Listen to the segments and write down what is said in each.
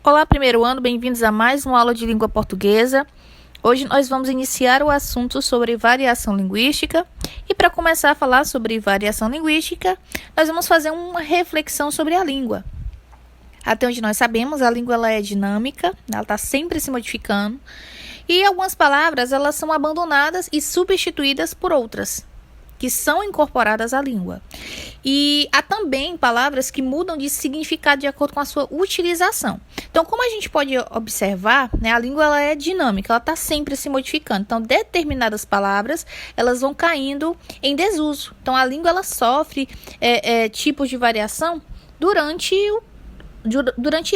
Olá, primeiro ano, bem-vindos a mais uma aula de língua portuguesa. Hoje nós vamos iniciar o assunto sobre variação linguística. E para começar a falar sobre variação linguística, nós vamos fazer uma reflexão sobre a língua. Até onde nós sabemos, a língua ela é dinâmica, ela está sempre se modificando. E algumas palavras elas são abandonadas e substituídas por outras, que são incorporadas à língua. E há também palavras que mudam de significado de acordo com a sua utilização. Então, como a gente pode observar, a língua ela é dinâmica, ela está sempre se modificando. Então, determinadas palavras, elas vão caindo em desuso. Então, a língua ela sofre tipos de variação durante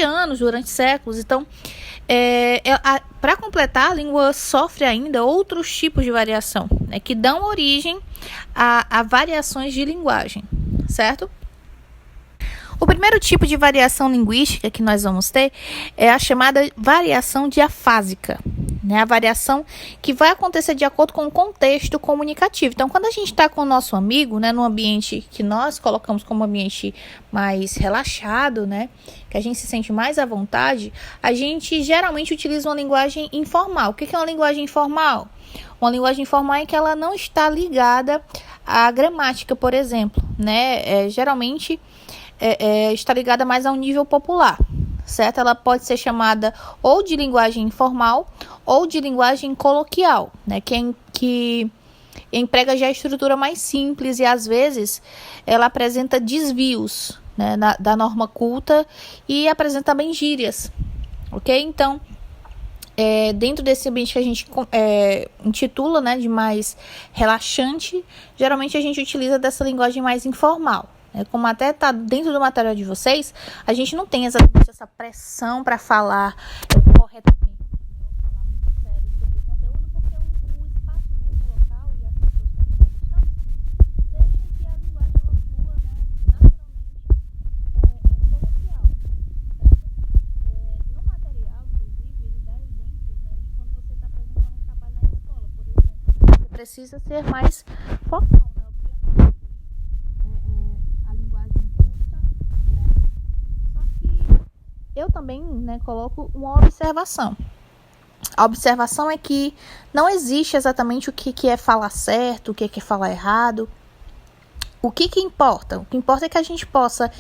anos, durante séculos. Então, para completar, a língua sofre ainda outros tipos de variação, que dão origem a variações de linguagem, certo? O primeiro tipo de variação linguística que nós vamos ter é a chamada variação diafásica, a variação que vai acontecer de acordo com o contexto comunicativo. Então, quando a gente está com o nosso amigo, num ambiente que nós colocamos como ambiente mais relaxado, que a gente se sente mais à vontade, a gente geralmente utiliza uma linguagem informal. O que é uma linguagem informal? Uma linguagem informal é que ela não está ligada à gramática, por exemplo, geralmente está ligada mais a um nível popular, certo? Ela pode ser chamada ou de linguagem informal ou de linguagem coloquial, que emprega já a estrutura mais simples e às vezes ela apresenta desvios, da norma culta e apresenta também gírias, ok? Então, dentro desse ambiente que a gente intitula de mais relaxante, geralmente a gente utiliza dessa linguagem mais informal. Como até está dentro do material de vocês, a gente não tem exatamente essa pressão para falar corretamente, falar muito sério sobre o conteúdo, porque o espaço mesmo local e as pessoas com que nós estamos deixam que a linguagem ela flua, naturalmente coloquial, certo? No material, inclusive, ele dá exemplos de quando você está apresentando um trabalho na escola, por exemplo. Você precisa ser mais formal, obviamente. Eu também coloco uma observação. A observação é que não existe exatamente o que é falar certo, o que é falar errado. O que importa? O que importa é que a gente possa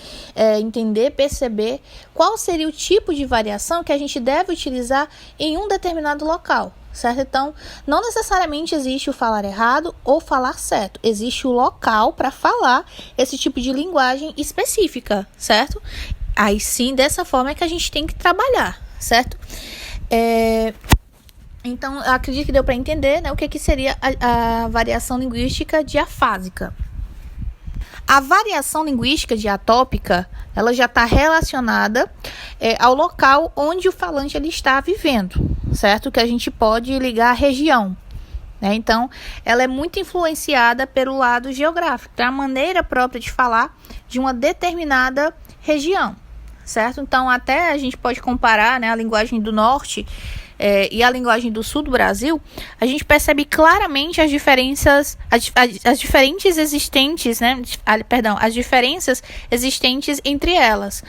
entender, perceber qual seria o tipo de variação que a gente deve utilizar em um determinado local, certo? Então, não necessariamente existe o falar errado ou falar certo. Existe o local para falar esse tipo de linguagem específica, certo? Aí sim, dessa forma é que a gente tem que trabalhar, certo? Então, eu acredito que deu para entender o que seria a variação linguística diafásica. A variação linguística diatópica, ela já está relacionada ao local onde o falante ele está vivendo, certo? Que a gente pode ligar à região. Então, ela é muito influenciada pelo lado geográfico, a maneira própria de falar de uma determinada região, certo? Então, até a gente pode comparar a linguagem do norte e a linguagem do sul do Brasil, a gente percebe claramente as diferenças, as diferentes existentes, as diferenças existentes entre elas,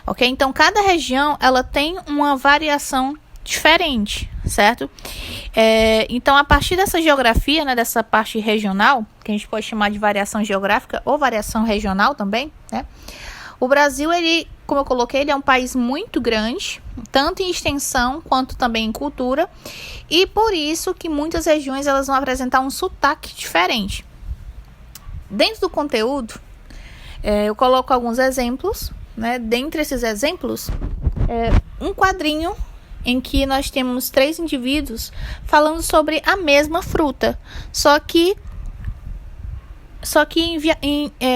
ok? Então, cada região, ela tem uma variação diferente, certo? Então, a partir dessa geografia, dessa parte regional, que a gente pode chamar de variação geográfica ou variação regional também, o Brasil, ele, como eu coloquei, ele é um país muito grande, tanto em extensão quanto também em cultura, e por isso que muitas regiões elas vão apresentar um sotaque diferente. Dentro do conteúdo, eu coloco alguns exemplos, dentre esses exemplos, um quadrinho em que nós temos 3 indivíduos falando sobre a mesma fruta, só que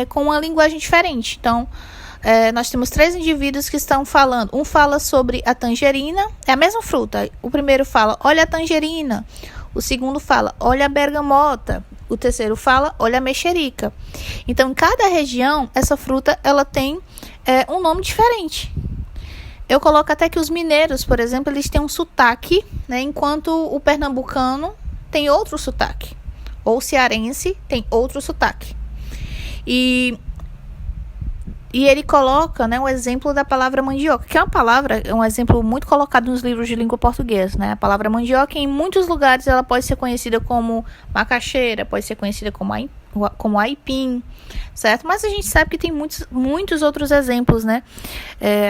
com uma linguagem diferente. Então, nós temos 3 indivíduos que estão falando. Um fala sobre a tangerina, é a mesma fruta. O primeiro fala, olha a tangerina. O segundo fala, olha a bergamota. O terceiro fala, olha a mexerica. Então, em cada região, essa fruta ela tem um nome diferente. Eu coloco até que os mineiros, por exemplo, eles têm um sotaque, enquanto o pernambucano tem outro sotaque. Ou o cearense tem outro sotaque. E E ele coloca, né, o exemplo da palavra mandioca, que é uma palavra, um exemplo muito colocado nos livros de língua portuguesa, né? A palavra mandioca, em muitos lugares, ela pode ser conhecida como macaxeira, pode ser conhecida como aipim, certo? Mas a gente sabe que tem muitos outros exemplos, né?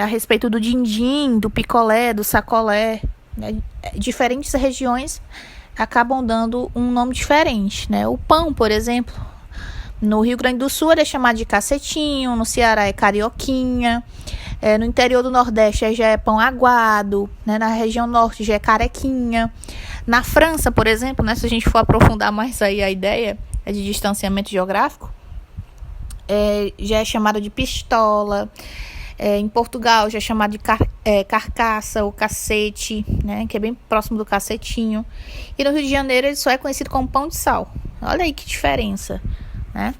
A respeito do din-din, do picolé, do sacolé, né? Diferentes regiões acabam dando um nome diferente, né? O pão, por exemplo, no Rio Grande do Sul ele é chamado de cacetinho, no Ceará é carioquinha, no interior do Nordeste já é pão aguado, né? Na região Norte já é carequinha. Na França, por exemplo, né? Se a gente for aprofundar mais aí a ideia de distanciamento geográfico, já é chamado de pistola. Em Portugal já é chamado de carcaça ou cacete, né? Que é bem próximo do cacetinho. E no Rio de Janeiro ele só é conhecido como pão de sal. Olha aí que diferença, né?